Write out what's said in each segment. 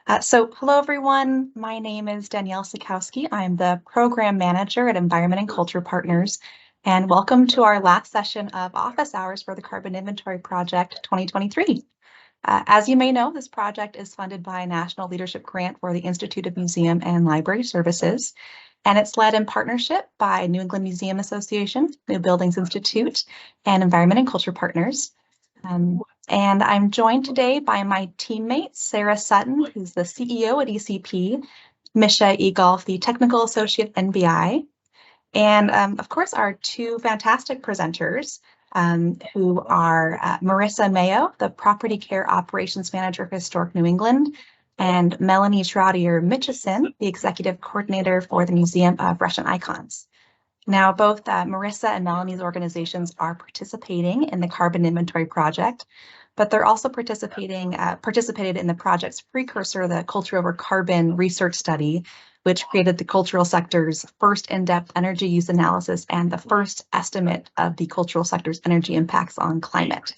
Hello everyone. My name is Danielle Sikowski. I'm the Program Manager at Environment and Culture Partners, and welcome to our last session of Office Hours for the Carbon Inventory Project 2023. As you may know, this project is funded by a National Leadership Grant for the Institute of Museum and Library Services, and it's led in partnership by New England Museum Association, New Buildings Institute, and Environment and Culture Partners. And I'm joined today by my teammate, Sarah Sutton, who's the CEO at ECP, Misha Egolf, the Technical Associate NBI, and of course, our two fantastic presenters, who are Marissa Mayo, the Property Care Operations Manager for Historic New England, and Melanie Schroeder-Mitchison, the Executive Coordinator for the Museum of Russian Icons. Now, both Marissa and Melanie's organizations are participating in the Carbon Inventory Project, but they're also participated in the project's precursor, the Culture Over Carbon research study, which created the cultural sector's first in-depth energy use analysis and the first estimate of the cultural sector's energy impacts on climate.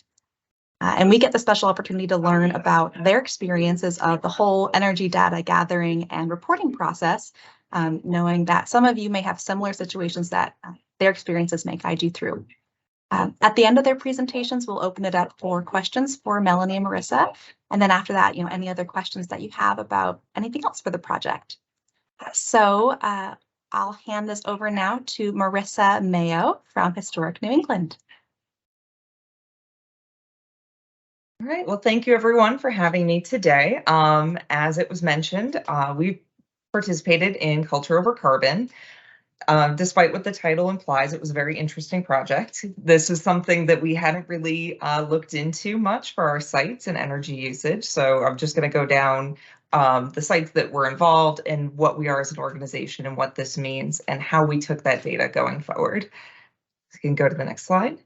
And we get the special opportunity to learn about their experiences of the whole energy data gathering and reporting process, knowing that some of you may have similar situations that their experiences may guide you through. At the end of their presentations, we'll open it up for questions for Melanie and Marissa. And then after that, any other questions that you have about anything else for the project. So I'll hand this over now to Marissa Mayo from Historic New England. All right, well, thank you everyone for having me today. As it was mentioned, we participated in Culture Over Carbon. Despite what the title implies, it was a very interesting project. This is something that we hadn't really looked into much for our sites and energy usage. So I'm just going to go down the sites that were involved and what we are as an organization and what this means and how we took that data going forward. You can go to the next slide.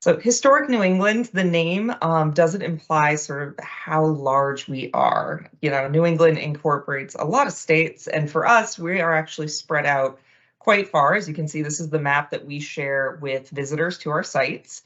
So Historic New England, the name doesn't imply sort of how large we are. New England incorporates a lot of states, and for us, we are actually spread out quite far. As you can see, this is the map that we share with visitors to our sites.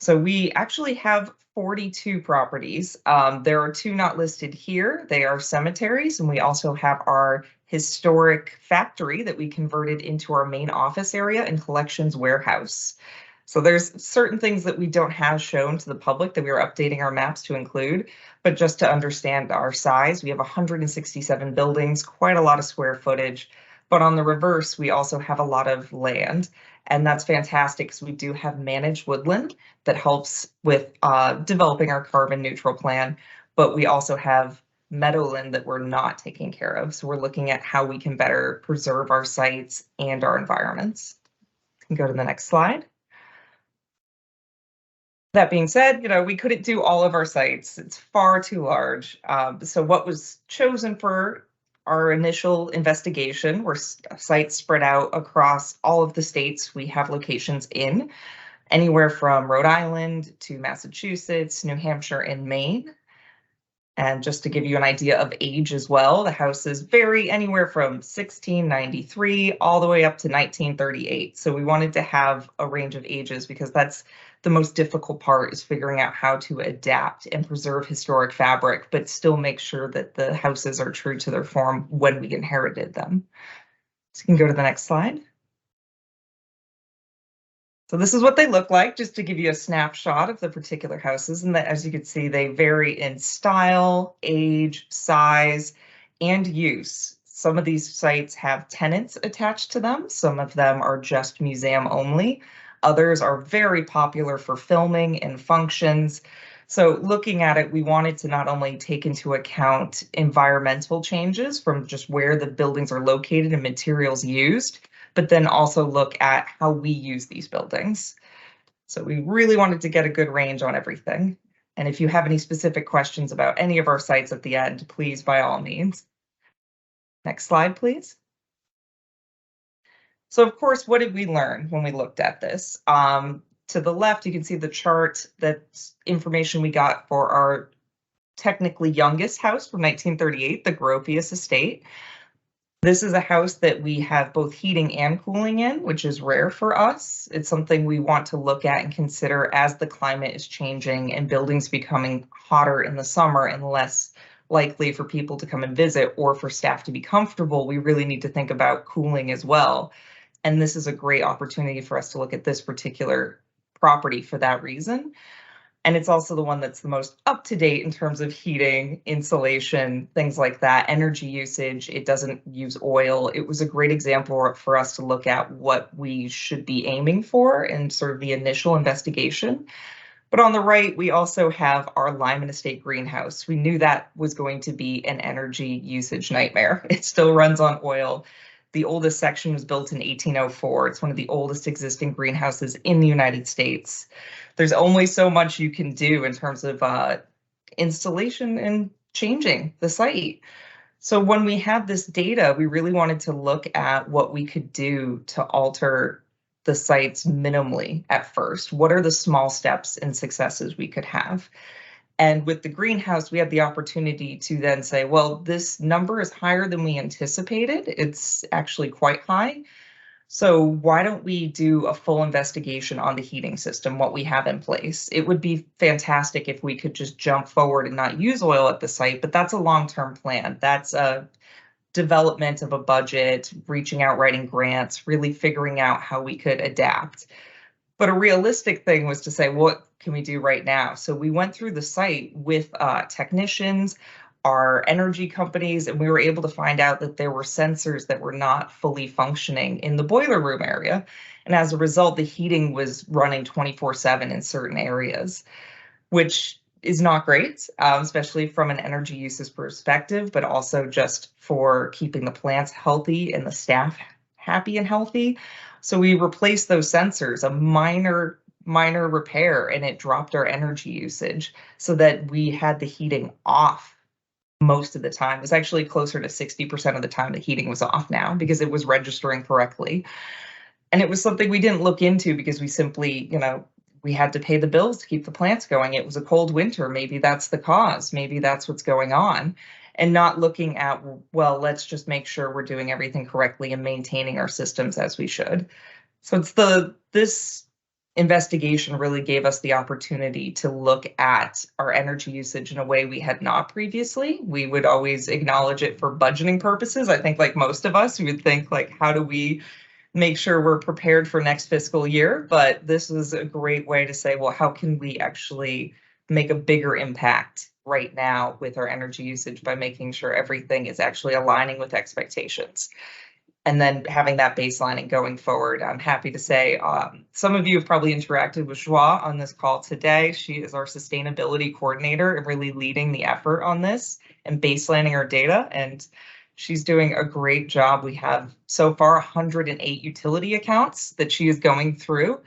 So we actually have 42 properties. There are two not listed here. They are cemeteries, and we also have our historic factory that we converted into our main office area and collections warehouse. So there's certain things that we don't have shown to the public that we are updating our maps to include, but just to understand our size, we have 167 buildings, quite a lot of square footage, but on the reverse, we also have a lot of land, and that's fantastic because we do have managed woodland that helps with developing our carbon neutral plan, but we also have meadowland that we're not taking care of. So we're looking at how we can better preserve our sites and our environments. You can go to the next slide. That being said, we couldn't do all of our sites. It's far too large. So what was chosen for our initial investigation were sites spread out across all of the states we have locations in, anywhere from Rhode Island to Massachusetts, New Hampshire, and Maine. And just to give you an idea of age as well, the houses vary anywhere from 1693 all the way up to 1938. So we wanted to have a range of ages because that's the most difficult part, is figuring out how to adapt and preserve historic fabric, but still make sure that the houses are true to their form when we inherited them. So you can go to the next slide. So this is what they look like, just to give you a snapshot of the particular houses. And that, as you can see, they vary in style, age, size, and use. Some of these sites have tenants attached to them. Some of them are just museum only. Others are very popular for filming and functions. So looking at it, we wanted to not only take into account environmental changes from just where the buildings are located and materials used, but then also look at how we use these buildings. So we really wanted to get a good range on everything. And if you have any specific questions about any of our sites at the end, please, by all means. Next slide, please. So of course, what did we learn when we looked at this? To the left, you can see the chart. That's information we got for our technically youngest house from 1938, the Gropius Estate. This is a house that we have both heating and cooling in, which is rare for us. It's something we want to look at and consider as the climate is changing and buildings becoming hotter in the summer and less likely for people to come and visit or for staff to be comfortable. We really need to think about cooling as well. And this is a great opportunity for us to look at this particular property for that reason. And it's also the one that's the most up to date in terms of heating, insulation, things like that, energy usage. It doesn't use oil. It was a great example for us to look at what we should be aiming for in sort of the initial investigation. But on the right, we also have our Lyman Estate greenhouse. We knew that was going to be an energy usage nightmare. It still runs on oil. The oldest section was built in 1804. It's one of the oldest existing greenhouses in the United States. There's only so much you can do in terms of installation and changing the site. So when we had this data, we really wanted to look at what we could do to alter the sites minimally at first. What are the small steps and successes we could have? And with the greenhouse, we had the opportunity to then say, well, this number is higher than we anticipated. It's actually quite high. So why don't we do a full investigation on the heating system, what we have in place? It would be fantastic if we could just jump forward and not use oil at the site, but that's a long-term plan. That's a development of a budget, reaching out, writing grants, really figuring out how we could adapt. But a realistic thing was to say, what can we do right now? So we went through the site with technicians, our energy companies, and we were able to find out that there were sensors that were not fully functioning in the boiler room area. And as a result, the heating was running 24/7 in certain areas, which is not great, especially from an energy uses perspective, but also just for keeping the plants healthy and the staff happy and healthy. So we replaced those sensors, a minor repair, and it dropped our energy usage so that we had the heating off most of the time. It was actually closer to 60% of the time the heating was off now because it was registering correctly. And it was something we didn't look into because we simply, we had to pay the bills to keep the plants going. It was a cold winter. Maybe that's the cause. Maybe that's what's going on. And not looking at, well, let's just make sure we're doing everything correctly and maintaining our systems as we should. So this investigation really gave us the opportunity to look at our energy usage in a way we had not previously. We would always acknowledge it for budgeting purposes. I think like most of us, we would think like, how do we make sure we're prepared for next fiscal year? But this was a great way to say, well, how can we actually make a bigger impact right now with our energy usage by making sure everything is actually aligning with expectations? And then having that baseline and going forward, I'm happy to say some of you have probably interacted with Joie on this call today. She is our sustainability coordinator and really leading the effort on this and baselining our data. And she's doing a great job. We have so far 108 utility accounts that she is going through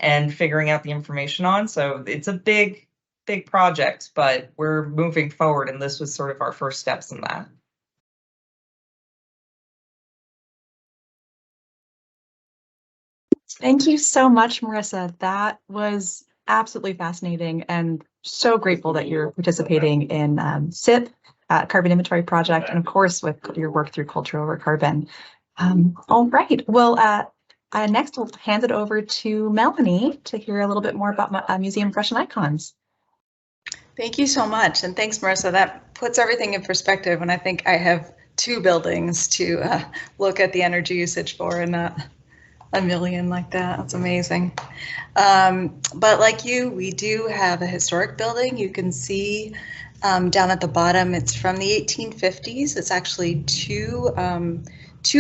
and figuring out the information on. So it's a big project, but we're moving forward. And this was sort of our first steps in that. Thank you so much, Marissa. That was absolutely fascinating and so grateful that you're participating in CIP, Carbon Inventory Project, and of course with your work through Culture Over Carbon. All right, well, next we'll hand it over to Melanie to hear a little bit more about Museum Fresh and Icons. Thank you so much, and thanks, Marissa. That puts everything in perspective, and I think I have 2 buildings to look at the energy usage for, and not a million like that. That's amazing. But like you, we do have a historic building. You can see down at the bottom, it's from the 1850s. It's actually two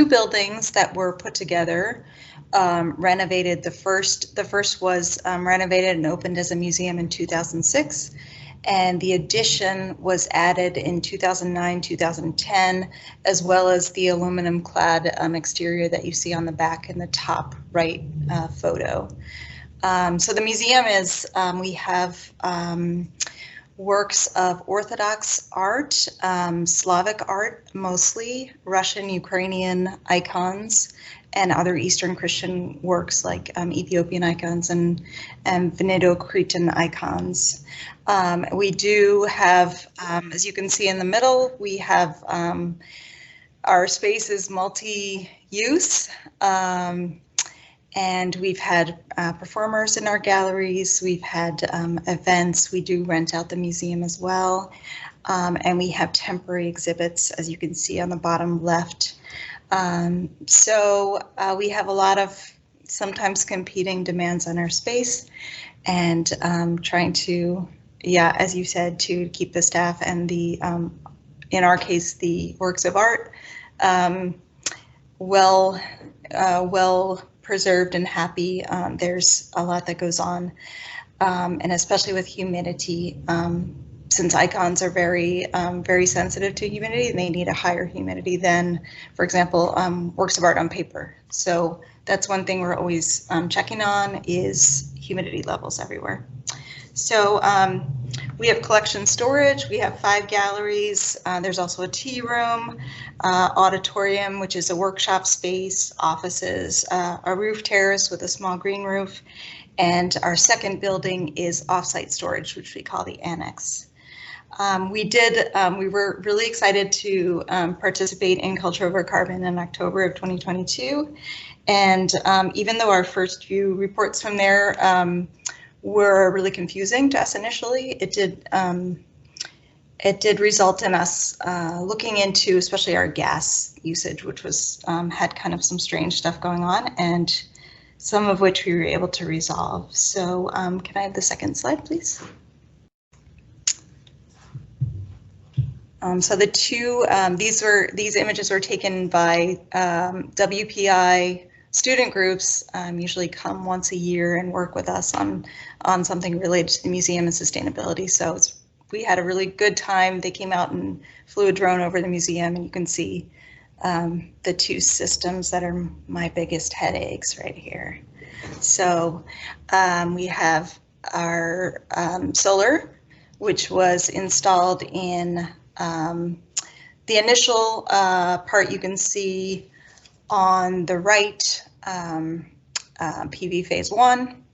buildings that were put together, renovated. The first was renovated and opened as a museum in 2006. And the addition was added in 2009, 2010, as well as the aluminum clad exterior that you see on the back in the top right photo. So the museum is, we have works of Orthodox art, Slavic art, mostly Russian, Ukrainian icons, and other Eastern Christian works like Ethiopian icons and Veneto-Cretan icons. We do have, as you can see in the middle, we have our space is multi-use, and we've had performers in our galleries. We've had events. We do rent out the museum as well, and we have temporary exhibits, as you can see on the bottom left. So we have a lot of sometimes competing demands on our space, and trying to, yeah, as you said, to keep the staff and the, in our case, the works of art, well preserved and happy. There's a lot that goes on, and especially with humidity, since icons are very sensitive to humidity, and they need a higher humidity than, for example, works of art on paper. So that's one thing we're always checking on, is humidity levels everywhere. So we have collection storage. We have 5 galleries. There's also a tea room, auditorium, which is a workshop space, offices, a roof terrace with a small green roof, and our second building is offsite storage, which we call the annex. We were really excited to participate in Culture Over Carbon in October of 2022. And even though our first few reports from there were really confusing to us initially, it did result in us looking into especially our gas usage, which was had kind of some strange stuff going on, and some of which we were able to resolve. So can I have the second slide, please? So the two, these images were taken by WPI student groups, usually come once a year and work with us on something related to the museum and sustainability. So we had a really good time. They came out and flew a drone over the museum, and you can see the two systems that are my biggest headaches right here. So we have our solar, which was installed in the initial part you can see on the right, PV phase 1.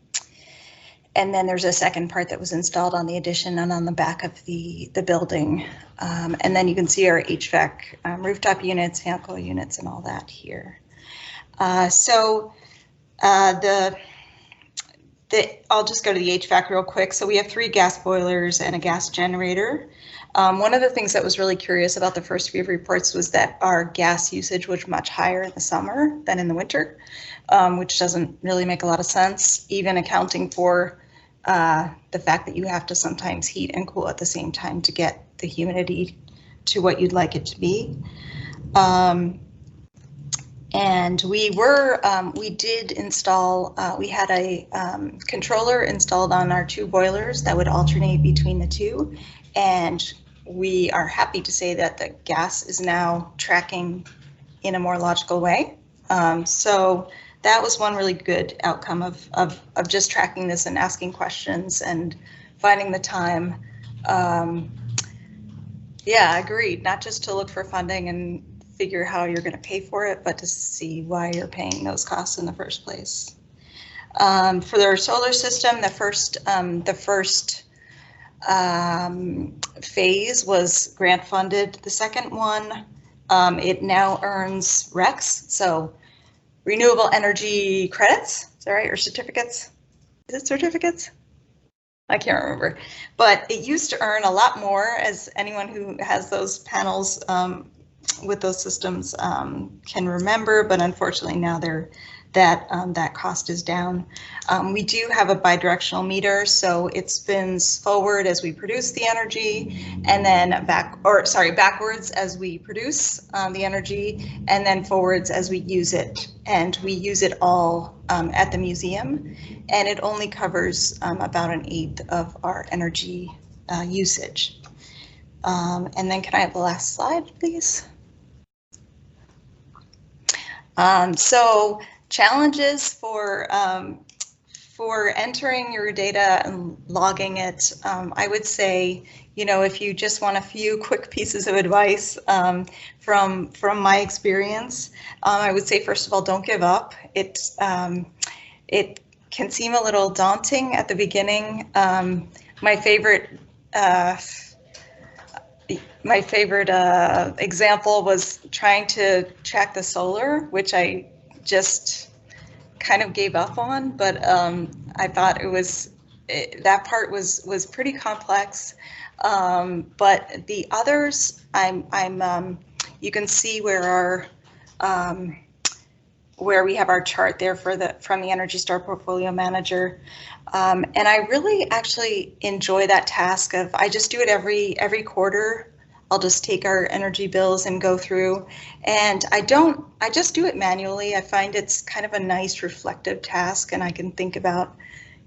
And then there's a second part that was installed on the addition and on the back of the building. And then you can see our HVAC rooftop units, fan coil units, and all that here. I'll just go to the HVAC real quick. So we have 3 gas boilers and a gas generator. One of the things that was really curious about the first few reports was that our gas usage was much higher in the summer than in the winter, which doesn't really make a lot of sense, even accounting for the fact that you have to sometimes heat and cool at the same time to get the humidity to what you'd like it to be. And we did install, we had a controller installed on our 2 boilers that would alternate between the 2. And we are happy to say that the gas is now tracking in a more logical way. So that was one really good outcome of just tracking this and asking questions and finding the time. Yeah, agreed. Not just to look for funding and figure how you're going to pay for it, but to see why you're paying those costs in the first place. For their solar system, the first phase was grant funded. The second one, it now earns RECs, so renewable energy credits. Is that right? Or certificates? Is it certificates? I can't remember. But it used to earn a lot more, as anyone who has those panels with those systems can remember, but unfortunately now that cost is down. We do have a bidirectional meter, so it spins forward as we produce the energy, and then backwards as we produce the energy, and then forwards as we use it. And we use it all at the museum, and it only covers about 1/8 of our energy usage. And then can I have the last slide, please? So challenges for entering your data and logging it. I would say, if you just want a few quick pieces of advice from my experience, I would say, first of all, don't give up. It can seem a little daunting at the beginning. My favorite my favorite example was trying to track the solar, which I just kind of gave up on, but I thought that part was pretty complex. But the others, you can see where we have our chart there from the Energy Star Portfolio Manager. And I really actually enjoy that task of, I just do it every quarter. I'll just take our energy bills and go through, and I just do it manually. I find it's kind of a nice reflective task, and I can think about,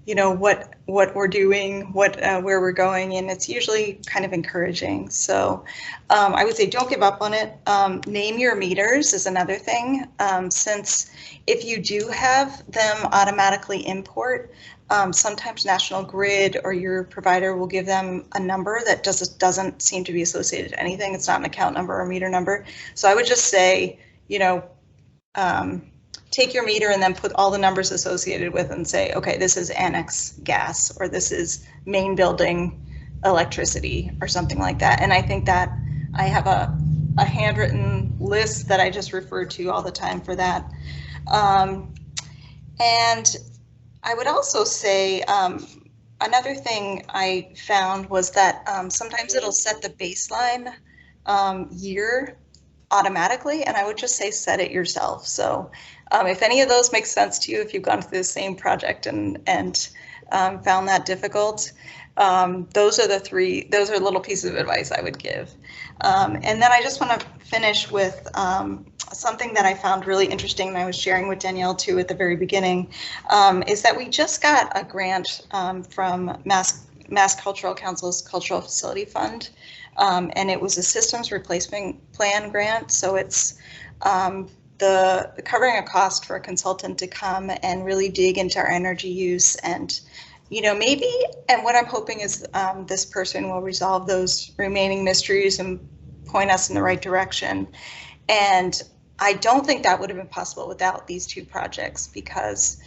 what we're doing, where we're going, and it's usually kind of encouraging. So I would say don't give up on it. Name your meters is another thing, since if you do have them automatically import, sometimes National Grid or your provider will give them a number that doesn't seem to be associated to anything. It's not an account number or meter number. So I would just say, take your meter and then put all the numbers associated with and say, okay, this is annex gas, or this is main building electricity, or something like that. And I think that I have a handwritten list that I just refer to all the time for that. And I would also say another thing I found was that sometimes it'll set the baseline year automatically, and I would just say set it yourself. So if any of those make sense to you, if you've gone through the same project and found that difficult, those are little pieces of advice I would give. And then I just want to finish with something that I found really interesting, and I was sharing with Danielle too at the very beginning, is that we just got a grant from Mass Cultural Council's Cultural Facility Fund, and it was a systems replacement plan grant. So it's the covering a cost for a consultant to come and really dig into our energy use, and maybe, and what I'm hoping is this person will resolve those remaining mysteries and point us in the right direction. And I don't think that would have been possible without these two projects, because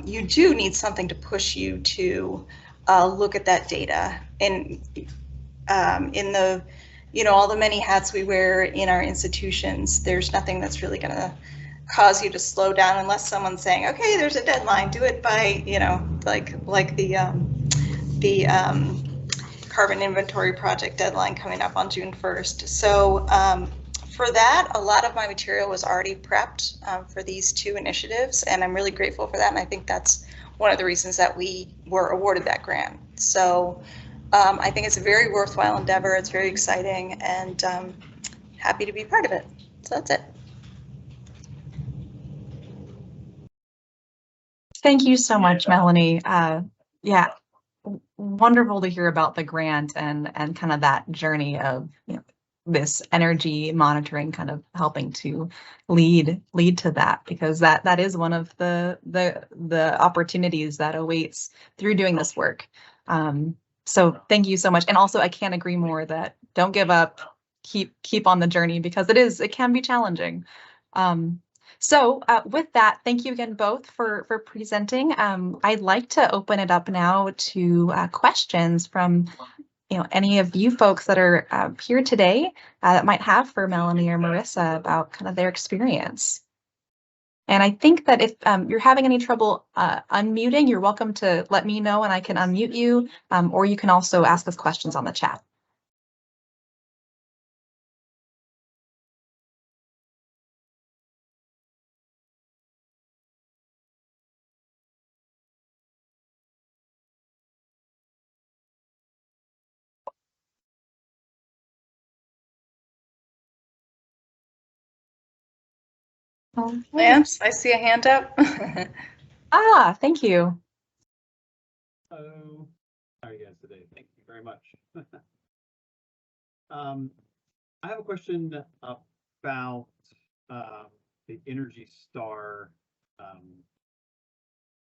you do need something to push you to look at that data. And in the, all the many hats we wear in our institutions, there's nothing that's really going to cause you to slow down unless someone's saying, okay, there's a deadline, do it by, like the carbon inventory project deadline coming up on June 1st. So for that, a lot of my material was already prepped for these two initiatives, and I'm really grateful for that. And I think that's one of the reasons that we were awarded that grant. So I think it's a very worthwhile endeavor. It's very exciting, and happy to be part of it. So that's it. Thank you so much, Melanie. Yeah, wonderful to hear about the grant and kind of that journey of this energy monitoring, kind of helping to lead to that, because that is one of the opportunities that awaits through doing this work. So thank you so much. And also, I can't agree more that don't give up, keep on the journey, because it can be challenging. So with that, thank you again both for presenting. I'd like to open it up now to questions from any of you folks that are here today that might have for Melanie or Marissa about kind of their experience. And I think that if you're having any trouble unmuting, you're welcome to let me know and I can unmute you, or you can also ask us questions on the chat. Lance, I see a hand up. Thank you. Hello. How are you guys today? Thank you very much. I have a question about the Energy Star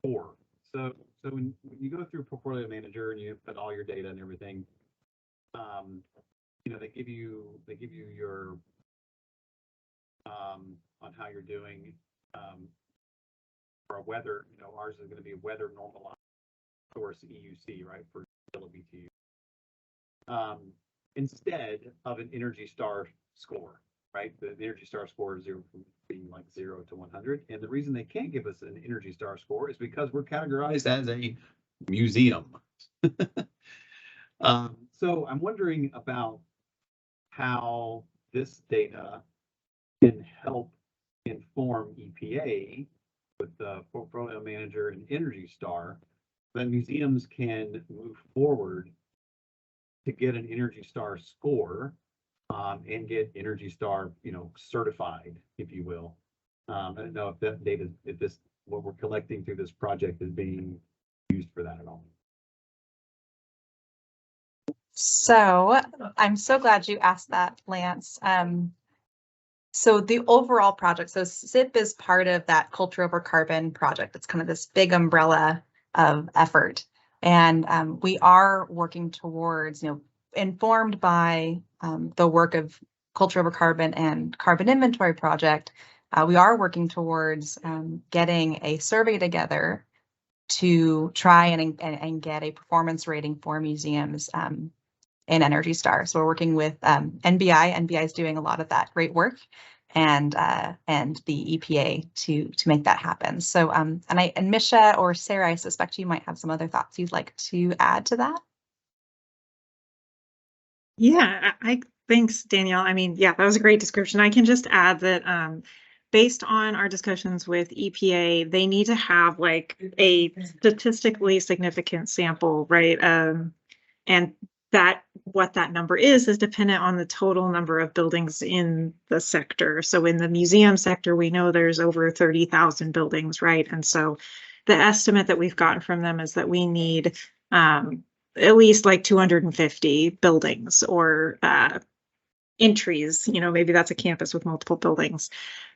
4. So when you go through Portfolio Manager and you put all your data and everything, they give you your on how you're doing for a weather. Ours is going to be a weather normalized source EUC, right, for BTU. instead of an Energy Star score, right? The Energy Star score is being like 0 to 100. And the reason they can't give us an Energy Star score is because we're categorized as a museum. So I'm wondering about how this data can help inform EPA with the portfolio manager and Energy Star, that museums can move forward to get an Energy Star score and get Energy Star, certified, if you will. I don't know if that data, what we're collecting through this project is being used for that at all. So I'm so glad you asked that, Lance. So the overall project, so SIP is part of that Culture Over Carbon project. It's kind of this big umbrella of effort. And we are working towards, informed by the work of Culture Over Carbon and Carbon Inventory Project, we are working towards getting a survey together to try and get a performance rating for museums in Energy Star. So we're working with NBI. NBI is doing a lot of that great work, and the EPA to make that happen. So and Misha or Sarah, I suspect you might have some other thoughts you'd like to add to that. Yeah, thanks, Danielle. I mean, yeah, that was a great description. I can just add that based on our discussions with EPA, they need to have like a statistically significant sample, right? And that what that number is dependent on the total number of buildings in the sector. So in the museum sector, we know there's over 30,000 buildings, right? And so the estimate that we've gotten from them is that we need at least like 250 buildings or entries, maybe that's a campus with multiple buildings,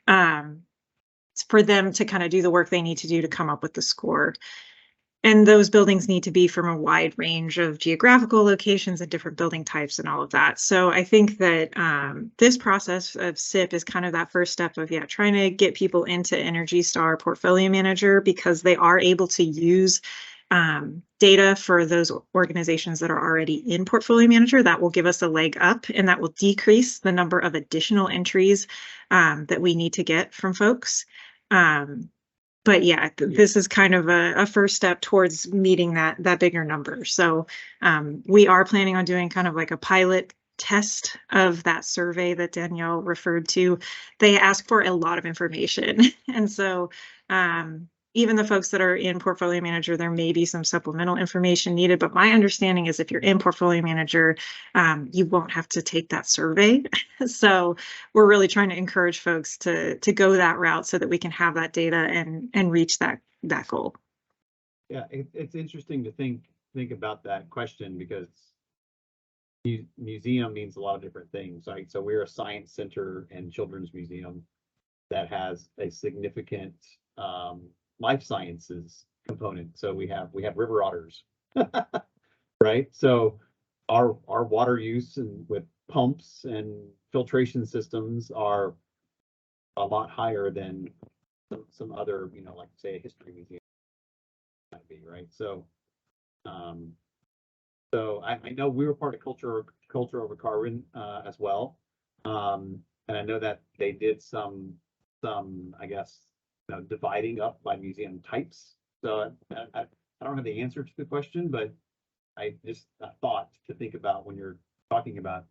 for them to kind of do the work they need to do to come up with the score. And those buildings need to be from a wide range of geographical locations and different building types and all of that. So I think that this process of SIP is kind of that first step of, trying to get people into Energy Star Portfolio Manager, because they are able to use data for those organizations that are already in Portfolio Manager. That will give us a leg up, and that will decrease the number of additional entries that we need to get from folks. But yeah, this is kind of a first step towards meeting that bigger number. So we are planning on doing kind of like a pilot test of that survey that Danielle referred to. They ask for a lot of information. And so even the folks that are in Portfolio Manager, there may be some supplemental information needed. But my understanding is if you're in Portfolio Manager, you won't have to take that survey. So we're really trying to encourage folks to go that route so that we can have that data and reach that goal. Yeah, it's interesting to think about that question, because museum means a lot of different things, right? So we're a science center and children's museum that has a significant life sciences component. So we have river otters, right? So our water use and with pumps and filtration systems are a lot higher than some other, like say a history museum might be, right? So so I know we were part of Culture Over Carbon as well, and I know that they did some I guess dividing up by museum types. So I don't have the answer to the question, but I just thought to think about when you're talking about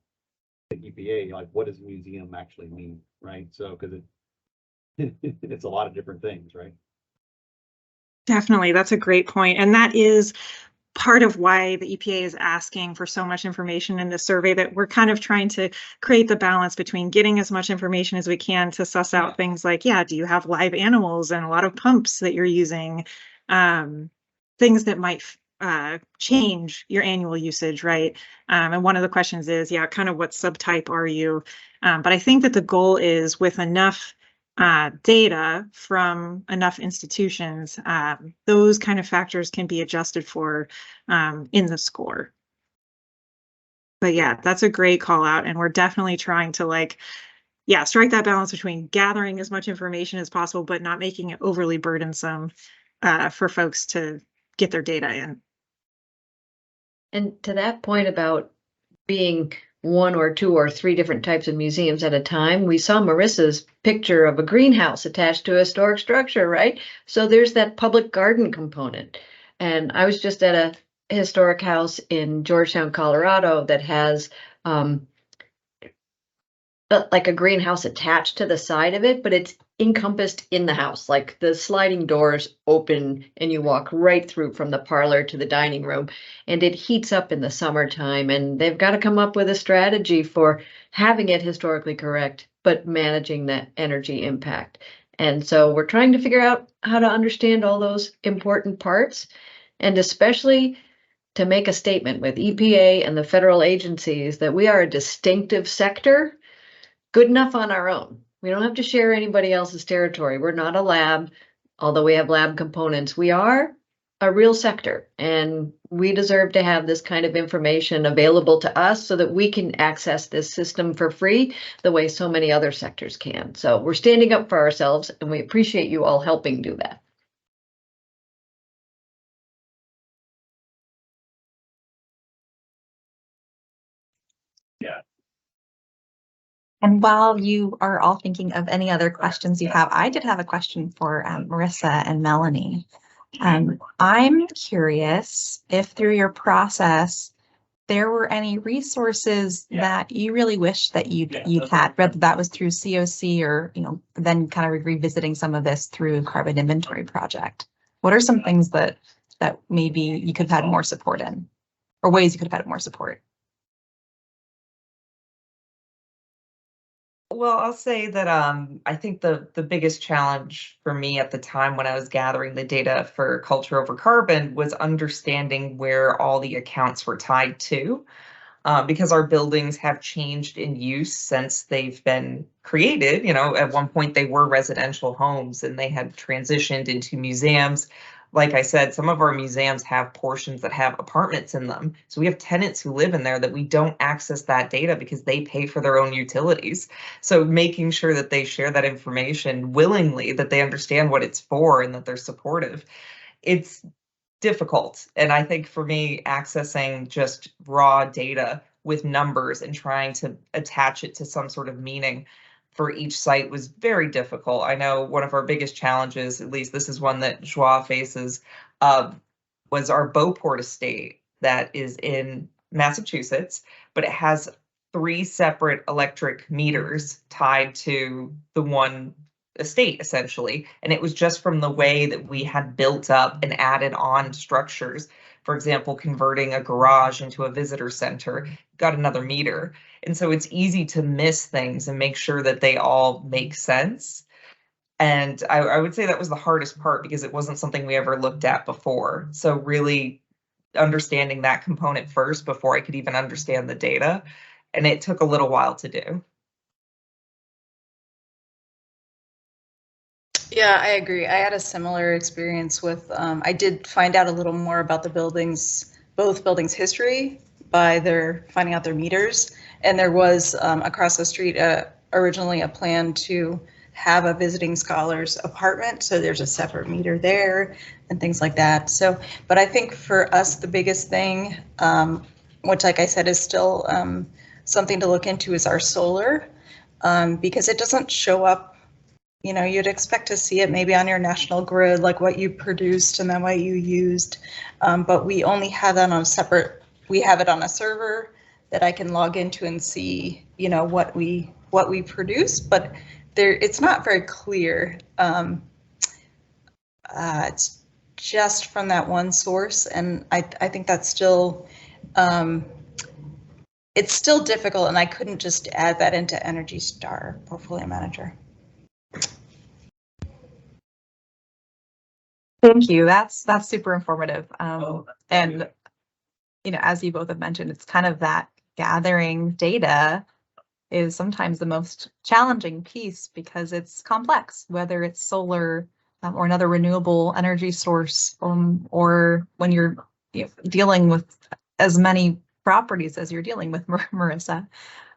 the EPA, like what does museum actually mean, right? So because it's a lot of different things, right? Definitely, that's a great point, and that is part of why the EPA is asking for so much information in this survey, that we're kind of trying to create the balance between getting as much information as we can to suss out things like, do you have live animals and a lot of pumps that you're using, things that might change your annual usage, right? And one of the questions is, kind of what subtype are you? But I think that the goal is, with enough data from enough institutions, those kind of factors can be adjusted for in the score. But that's a great call out, and we're definitely trying to strike that balance between gathering as much information as possible, but not making it overly burdensome for folks to get their data in. And to that point about being one or two or three different types of museums at a time. We saw Marissa's picture of a greenhouse attached to a historic structure, right? So there's that public garden component. And I was just at a historic house in Georgetown, Colorado that has like a greenhouse attached to the side of it, but it's encompassed in the house. Like the sliding doors open and you walk right through from the parlor to the dining room, and it heats up in the summertime, and they've got to come up with a strategy for having it historically correct, but managing that energy impact. And so we're trying to figure out how to understand all those important parts, and especially to make a statement with EPA and the federal agencies that we are a distinctive sector, good enough on our own. We don't have to share anybody else's territory. We're not a lab, although we have lab components. We are a real sector, and we deserve to have this kind of information available to us so that we can access this system for free the way so many other sectors can. So we're standing up for ourselves, and we appreciate you all helping do that. And while you are all thinking of any other questions you have, I did have a question for Marissa and Melanie. I'm curious if through your process, there were any resources that you really wish that you'd had, whether that was through COC or, then kind of revisiting some of this through Carbon Inventory Project. What are some things that maybe you could have had more support in, or ways you could have had more support? Well, I'll say that I think the biggest challenge for me at the time when I was gathering the data for Culture Over Carbon was understanding where all the accounts were tied to, because our buildings have changed in use since they've been created. At one point they were residential homes and they had transitioned into museums. Like I said, some of our museums have portions that have apartments in them. So we have tenants who live in there that we don't access that data because they pay for their own utilities. So making sure that they share that information willingly, that they understand what it's for and that they're supportive, it's difficult. And I think for me, accessing just raw data with numbers and trying to attach it to some sort of meaning for each site was very difficult. I know one of our biggest challenges, at least this is one that Joie faces, was our Beauport estate that is in Massachusetts, but it has 3 separate electric meters tied to the one estate essentially. And it was just from the way that we had built up and added on structures. For example, converting a garage into a visitor center, got another meter. And so it's easy to miss things and make sure that they all make sense. And I would say that was the hardest part because it wasn't something we ever looked at before. So really understanding that component first before I could even understand the data. And it took a little while to do. Yeah, I agree. I had a similar experience with, I did find out a little more about the buildings, both buildings' history by finding out their meters. And there was across the street originally a plan to have a visiting scholars apartment. So there's a separate meter there and things like that. So, but I think for us, the biggest thing, which like I said, is still something to look into, is our solar, because it doesn't show up. You'd expect to see it maybe on your national grid, like what you produced and then what you used. But we only have that on a separate, we have it on a server that I can log into and see, what we produce, but it's not very clear. It's just from that one source. And I think that's still, it's still difficult, and I couldn't just add that into Energy Star Portfolio Manager. Thank you. That's super informative. And as you both have mentioned, it's kind of that gathering data is sometimes the most challenging piece because it's complex, whether it's solar or another renewable energy source, or when you're dealing with as many properties as you're dealing with, Marissa.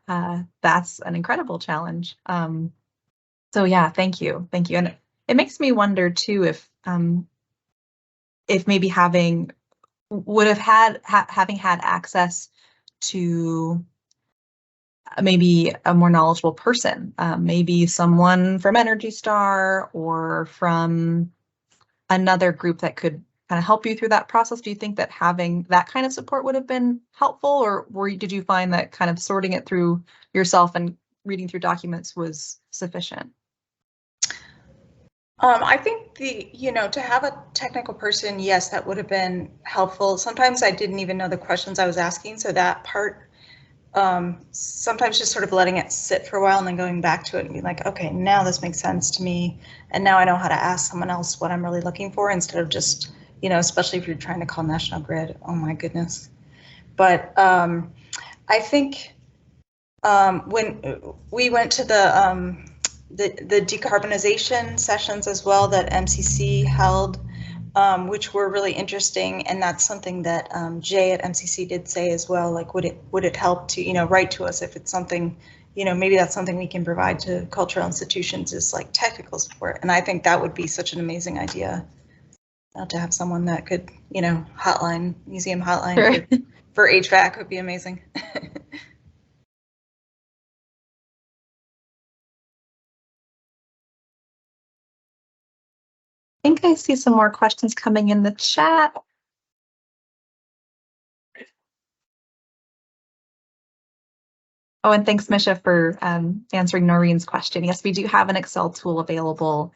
That's an incredible challenge. So yeah, thank you. And it makes me wonder too if maybe having had access to maybe a more knowledgeable person, maybe someone from Energy Star or from another group that could kind of help you through that process? Do you think that having that kind of support would have been helpful, or did you find that kind of sorting it through yourself and reading through documents was sufficient? I think to have a technical person, yes, that would have been helpful. Sometimes I didn't even know the questions I was asking, so that part, sometimes just sort of letting it sit for a while and then going back to it and being like, okay, now this makes sense to me, and now I know how to ask someone else what I'm really looking for instead of just, especially if you're trying to call National Grid, oh my goodness. But I think when we went to the decarbonization sessions as well that MCC held, which were really interesting, and that's something that Jay at MCC did say as well. Like, would it help to write to us if it's something, maybe that's something we can provide to cultural institutions, is like technical support. And I think that would be such an amazing idea, to have someone that could museum hotline Sure. for HVAC would be amazing. I think I see some more questions coming in the chat. Oh, and thanks, Misha, for answering Noreen's question. Yes, we do have an Excel tool available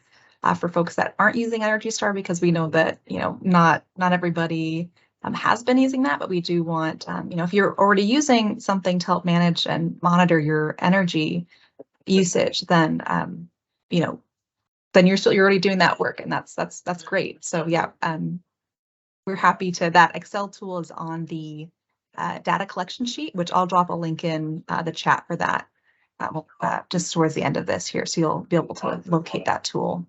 for folks that aren't using Energy Star, because we know that not everybody has been using that, but we do want if you're already using something to help manage and monitor your energy usage, then then you're already doing that work, and that's great. So yeah, we're happy to. That Excel tool is on the data collection sheet, which I'll drop a link in the chat for that just towards the end of this here, so you'll be able to locate that tool.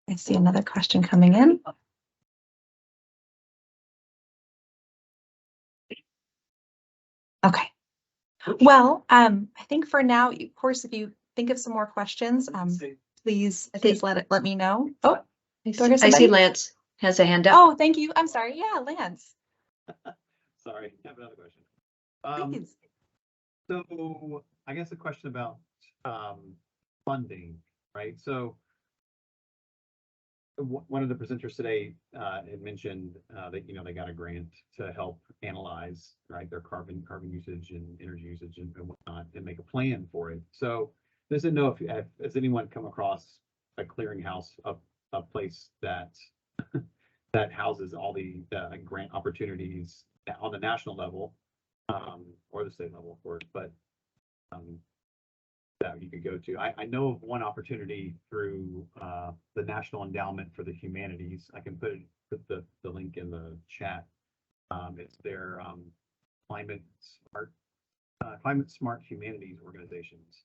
I see another question coming in. Okay. Well, I think for now, of course, if you think of some more questions, please let me know. Oh, I see Lance has a hand up. Oh, thank you. I'm sorry. Yeah, Lance. Sorry, I have another question. Please. So I guess a question about funding, right? So one of the presenters today had mentioned that they got a grant to help analyze, right, their carbon usage and energy usage and whatnot, and make a plan for it. So I didn't know if has anyone come across a clearinghouse, a place that that houses all the grant opportunities on the national level, or the state level, of course, but that you could go to. I know of one opportunity through the National Endowment for the Humanities. I can put the link in the chat. It's their climate smart humanities organizations.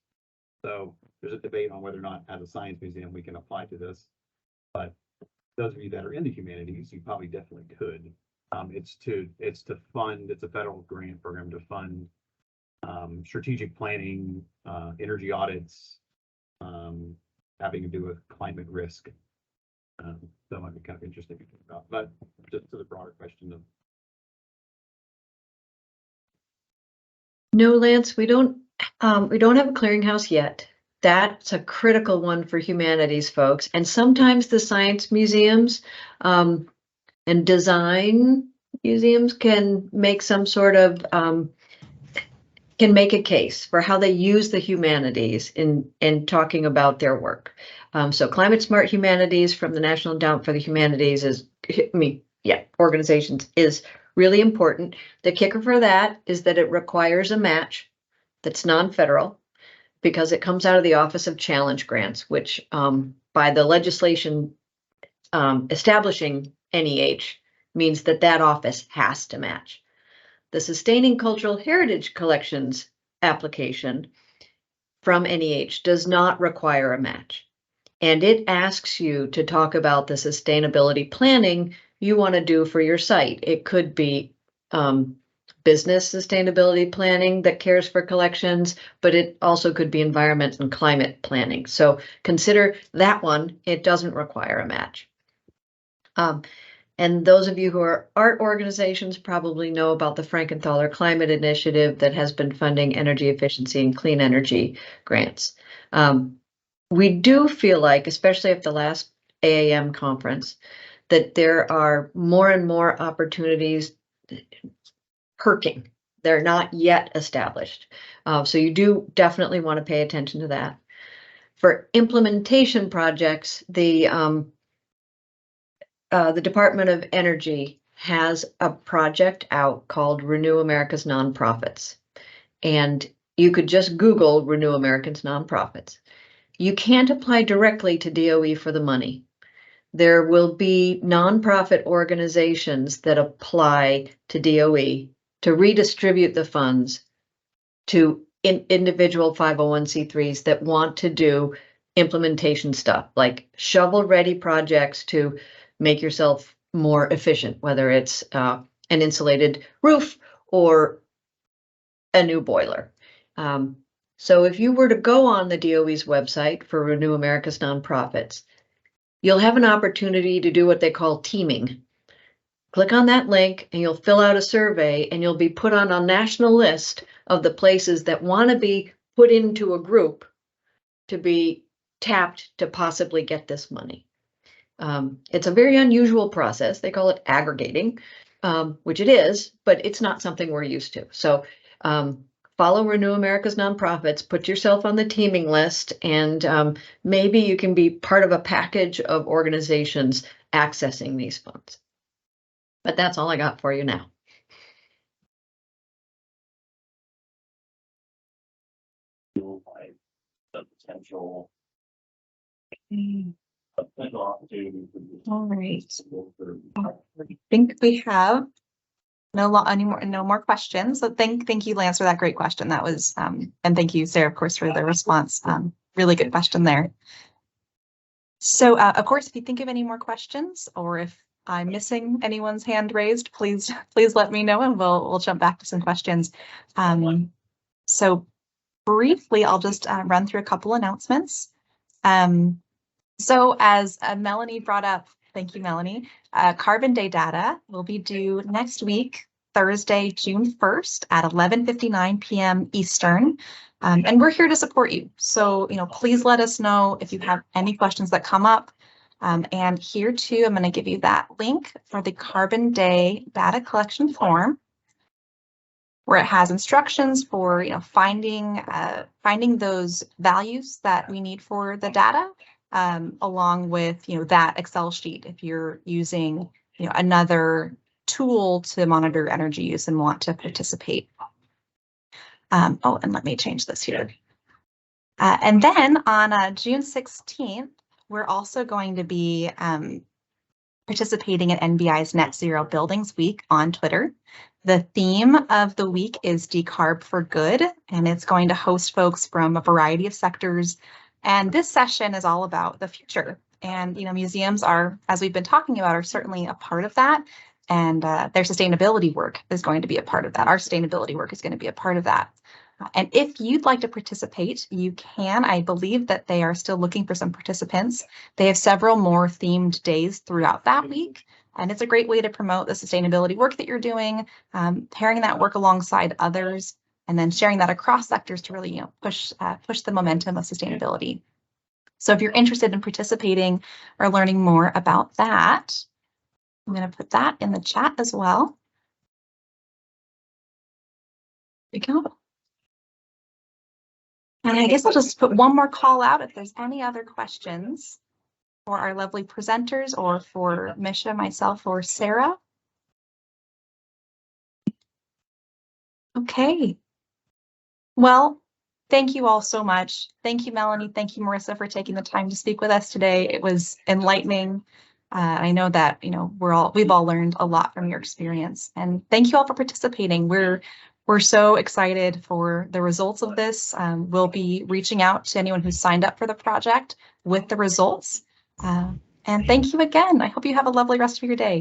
So there's a debate on whether or not, as a science museum, we can apply to this. But those of you that are in the humanities, you probably definitely could. It's to fund. It's a federal grant program to fund strategic planning, energy audits, having to do with climate risk. That might be kind of interesting to think about. But just to the broader question of. No, Lance, we don't have a clearinghouse yet. That's a critical one for humanities folks. And sometimes the science museums and design museums can make some sort of can make a case for how they use the humanities in talking about their work. So Climate Smart Humanities from the National Endowment for the Humanities organizations is really important. The kicker for that is that it requires a match that's non-federal, because it comes out of the Office of Challenge Grants, which by the legislation establishing NEH means that office has to match. The Sustaining Cultural Heritage Collections application from NEH does not require a match. And it asks you to talk about the sustainability planning you want to do for your site. It could be business sustainability planning that cares for collections, but it also could be environment and climate planning. So consider that one. It doesn't require a match. And those of you who are art organizations probably know about the Frankenthaler Climate Initiative that has been funding energy efficiency and clean energy grants. We do feel like, especially at the last AAM conference, that there are more and more opportunities perking. They're not yet established. So you do definitely want to pay attention to that. For implementation projects, the Department of Energy has a project out called Renew America's Nonprofits. And you could just Google Renew America's Nonprofits. You can't apply directly to DOE for the money. There will be nonprofit organizations that apply to DOE to redistribute the funds to individual 501c3s that want to do implementation stuff, like shovel-ready projects to make yourself more efficient, whether it's an insulated roof or a new boiler. So if you were to go on the DOE's website for Renew America's Nonprofits, you'll have an opportunity to do what they call teaming. Click on that link and you'll fill out a survey and you'll be put on a national list of the places that want to be put into a group to be tapped to possibly get this money. It's a very unusual process. They call it aggregating, which it is, but it's not something we're used to. So follow Renew America's Nonprofits, put yourself on the teaming list, and maybe you can be part of a package of organizations accessing these funds. But that's all I got for you now. Like the potential opportunity. All right. I think we have no more questions. So thank you, Lance, for that great question. That was and thank you, Sarah, of course, for the response. Really good question there. So of course, if you think of any more questions, or if I'm missing anyone's hand raised, please let me know and we'll jump back to some questions. So briefly, I'll just run through a couple announcements. So as Melanie brought up, thank you, Melanie, Carbon Day data will be due next week, Thursday, June 1st at 11:59 p.m. Eastern. And we're here to support you. So, please let us know if you have any questions that come up. And here too, I'm going to give you that link for the Carbon Day data collection form, where it has instructions for, finding those values that we need for the data, along with, that Excel sheet if you're using, another tool to monitor energy use and want to participate. Oh, and let me change this here. And then on June 16th, we're also going to be participating in NBI's Net Zero Buildings Week on Twitter. The theme of the week is Decarb for Good, and it's going to host folks from a variety of sectors. And this session is all about the future. And, museums are, as we've been talking about, are certainly a part of that. And their sustainability work is going to be a part of that. Our sustainability work is going to be a part of that. And if you'd like to participate, you can. I believe that they are still looking for some participants. They have several more themed days throughout that week. And it's a great way to promote the sustainability work that you're doing, pairing that work alongside others, and then sharing that across sectors to really, push the momentum of sustainability. So if you're interested in participating or learning more about that, I'm going to put that in the chat as well. There you go. And I guess I'll just put one more call out if there's any other questions for our lovely presenters or for Misha, myself, or Sarah. Okay. Well, thank you all so much. Thank you, Melanie. Thank you, Marissa, for taking the time to speak with us today. It was enlightening. I know that, we've all learned a lot from your experience, and thank you all for participating. We're so excited for the results of this. We'll be reaching out to anyone who's signed up for the project with the results. And thank you again. I hope you have a lovely rest of your day.